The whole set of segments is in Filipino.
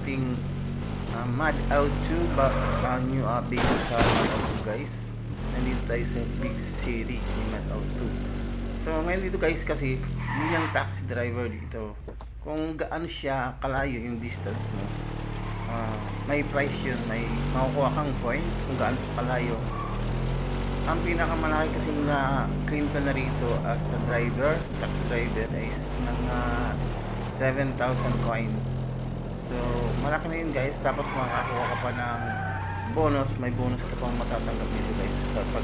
ating Mad Out 2 new update sa Mad Out 2 guys. Nandito tayo sa big city ni Mad Out 2. So ngayon dito guys, kasi bilang taxi driver dito, kung gaano siya kalayo yung distance mo, may price yun, may makukuha kang point kung gaano siya kalayo. Ang pinakamalaki kasi na claim ko na rito as a driver, taxi driver, is mga 7,000 coin. So malaki na yun guys, tapos makakakuha ka pa ng bonus, may bonus ka pang matatanggap dito guys sa pag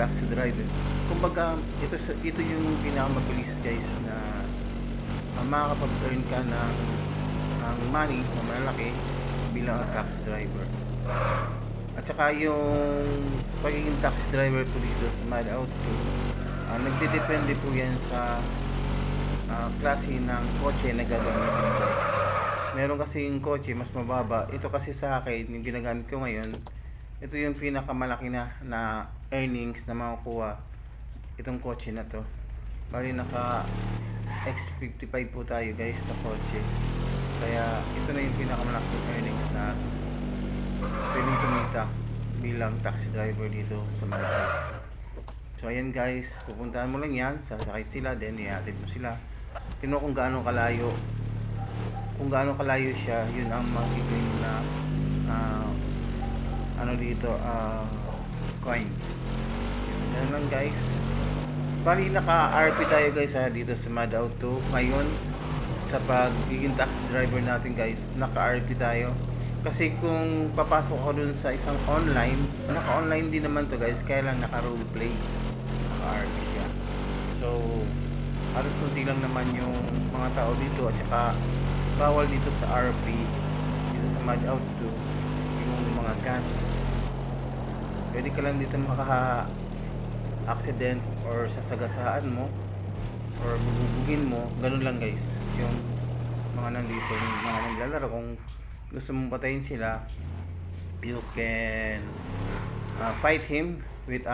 taxi driver. Kumbaga ito yung pinakamabilis guys na makakapag-earn ka ng money na malaki bilang taxi driver. At saka yung pagiging taxi driver po dito sa Mad Out 2, nagdedepende po yan sa klase ng kotse na gagamitin guys. Meron kasi yung kotse mas mababa. Ito kasi sa akin, yung ginagamit ko ngayon, ito yung pinakamalaki na earnings na makukuha itong kotse na to. Bali naka X55 po tayo guys na kotse. Kaya ito na yung pinakamalaking earnings na pwedeng kumita bilang taxi driver dito sa Mad Out. So ayan guys, pupuntahan mo lang yan, sasakay sila, then ihatid mo sila. Tingnan kung gaano kalayo. Kung gaano kalayo siya, yun ang magiging na coins. Yan lang guys. Bali naka-RP tayo guys dito sa Mad Out 2. Ngayon sa pagiging taxi driver natin guys, naka-RP tayo. Kasi kung papasok ako dun sa isang online, naka-online din naman to guys, kaya lang naka-roleplay, naka-RP siya. So halos kunti lang naman yung mga tao dito, at saka bawal dito sa RP, dito sa Mad Out 2, yung mga guns. Pwede ka lang dito maka-accident or sasagasaan mo or bubugin mo, ganun lang guys. Yung mga nandito, yung mga naglalaro, kung gusto mong patayin sila, you can fight him with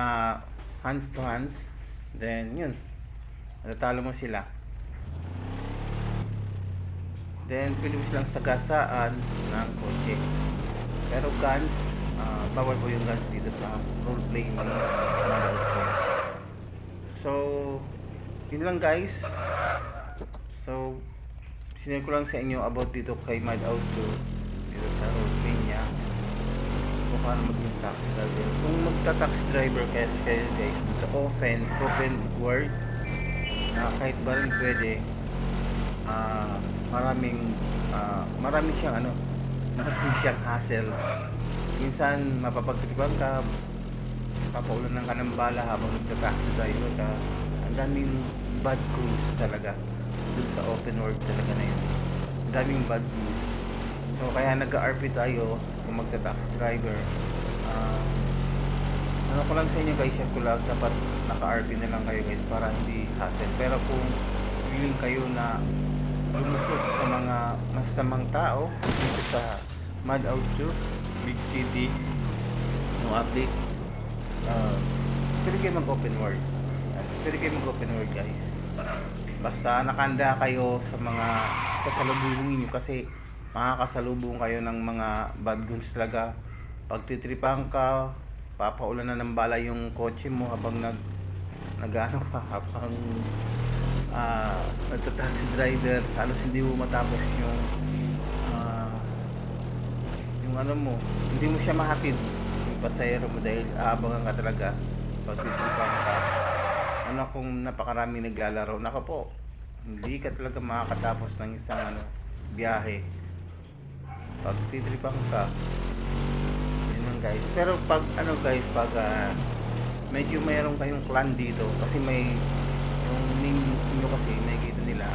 hands to hands, then yun, natatalo mo sila. Then pwede mo silang sagasaan ng kotse. Pero guns, bawal po yung guns dito sa roleplay ni Mad Out 2. So yun lang guys. So sinare ko lang sa inyo about dito kay Mad Out 2, dito sa roleplay niya, kung paano maging taxi driver. Kung magta-taxi driver kayo guys sa open world, kahit ba rin pwede, maraming siyang hassle. Minsan mapapagtripan ka, papaulanan ka ng bala habang nagta-taxi driver ka. Ang daming bad goals talaga dun sa open world talaga na yun. Ang daming bad goals. So kaya nag-RP tayo kung magta-taxi driver. Ano ko lang sa inyo guys, share ko lang, dapat naka-RP na lang kayo guys para hindi hassle. Pero kung willing kayo na lumusot sa mga masasamang tao dito sa Mad Out 2 big city no update, pwede kayo mag-open world. Pwede kayo mag-open world guys, basta nakanda kayo sa mga sasalubungin nyo, kasi makakasalubong kayo ng mga bad guns talaga. Pagtitripahan ka, papaulan na ng bala yung kotse mo habang habang nagta-taxi driver. Halos hindi mo matapos yung hindi mo siya mahatid yung pasahero mo, dahil aabangan ka talaga pagtitripan ka. Kung napakaraming naglalaro, nako po, hindi ka talaga makakatapos ng isang biyahe pagtitripan ka. Yun lang guys. Pero pag pag medyo mayroon kayong clan dito, kasi may yung name nyo kasi nakikita nila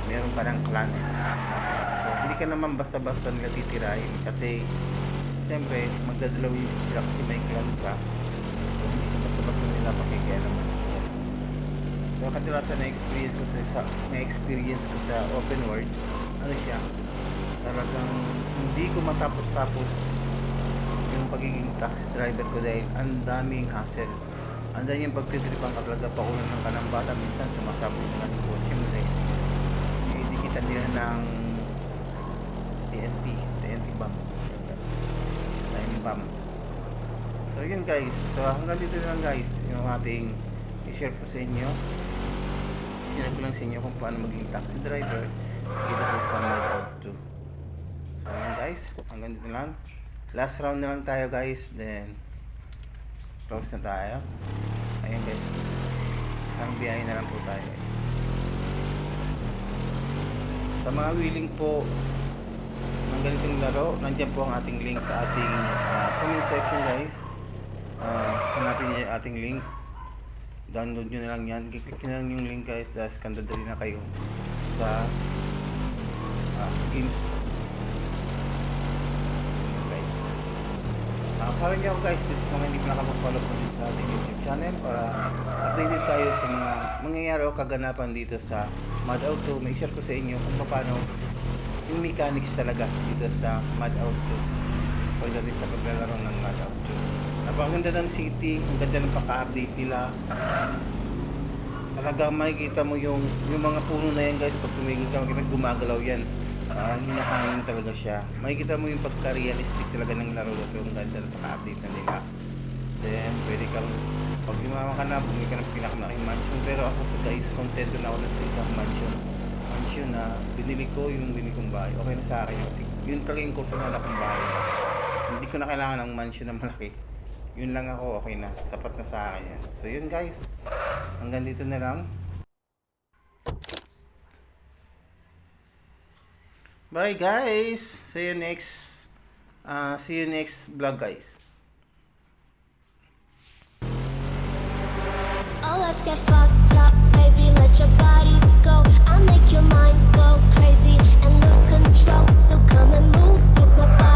meron ka ng clan. So hindi ka naman basta-basta nila titirahin, kasi siyempre magdadalawin sila kasi may clan ka. So hindi ka basta-basta nila pakikialaman. Pero kadalasan na-experience ko sa open worlds, siya, talagang hindi ko matapos-tapos yung pagiging taxi driver ko, dahil ang daming hassle. Andan yung pagtitripan ka talaga, paulan ng kanang bata, minsan sumasabog na ng kotse mo dahil idikita nila ng TNT. So yun guys, so hanggang dito na lang guys yung ating i-share po sa inyo. Sinare ko lang sa inyo kung paano maging taxi driver dito po sa Mode 2. So yun guys, hanggang dito na lang. Last round na lang tayo guys, then close na tayo. Ayun guys, isang biyahe na lang po tayo guys. Sa mga willing po ng ganitong laro, nandiyan po ang ating link sa ating comment section guys. Hanapin niyo yung ating link, download nyo na lang yan, kiklik nyo na lang yung link guys, tapos kandadali na kayo sa games guys. Follow nyo ako guys dito sa mga hindi pa nakapag-follow po dito sa ating YouTube channel para updated tayo sa mga mangyayari o kaganapan dito sa Mad Auto. May share ko sa inyo kung paano yung mechanics talaga dito sa Mad Auto pagdating sa paglalaro ng Mad Auto. Napakaganda ng city, ang ganda ng paka-update nila. Talaga makikita mo yung mga puno na yan guys, pag tumigil ka makikita gumagalaw yan. Parang hinahangin talaga siya. Makikita mo yung pagka-realistic talaga ng laro ito. Ang ganda ng paka-update na nila. Then, pwede kang, pag yumaman ka na, bumili ka ng pinakamalaking mansion. Pero ako sa guys, contento na ako sa isang mansion na binili ko, yung binili kong bahay. Okay na sa akin kasi yun talaga yung personal akong bahay. Hindi ko na kailangan ng mansion na malaki. Yun lang ako, okay na. Sapat na sa akin yan. So yun guys, hanggang dito na lang. Bye guys. See you next vlog guys. Oh, let's get fucked up, baby, let your body go. I'll make your mind go crazy and lose control. So come and move with my body.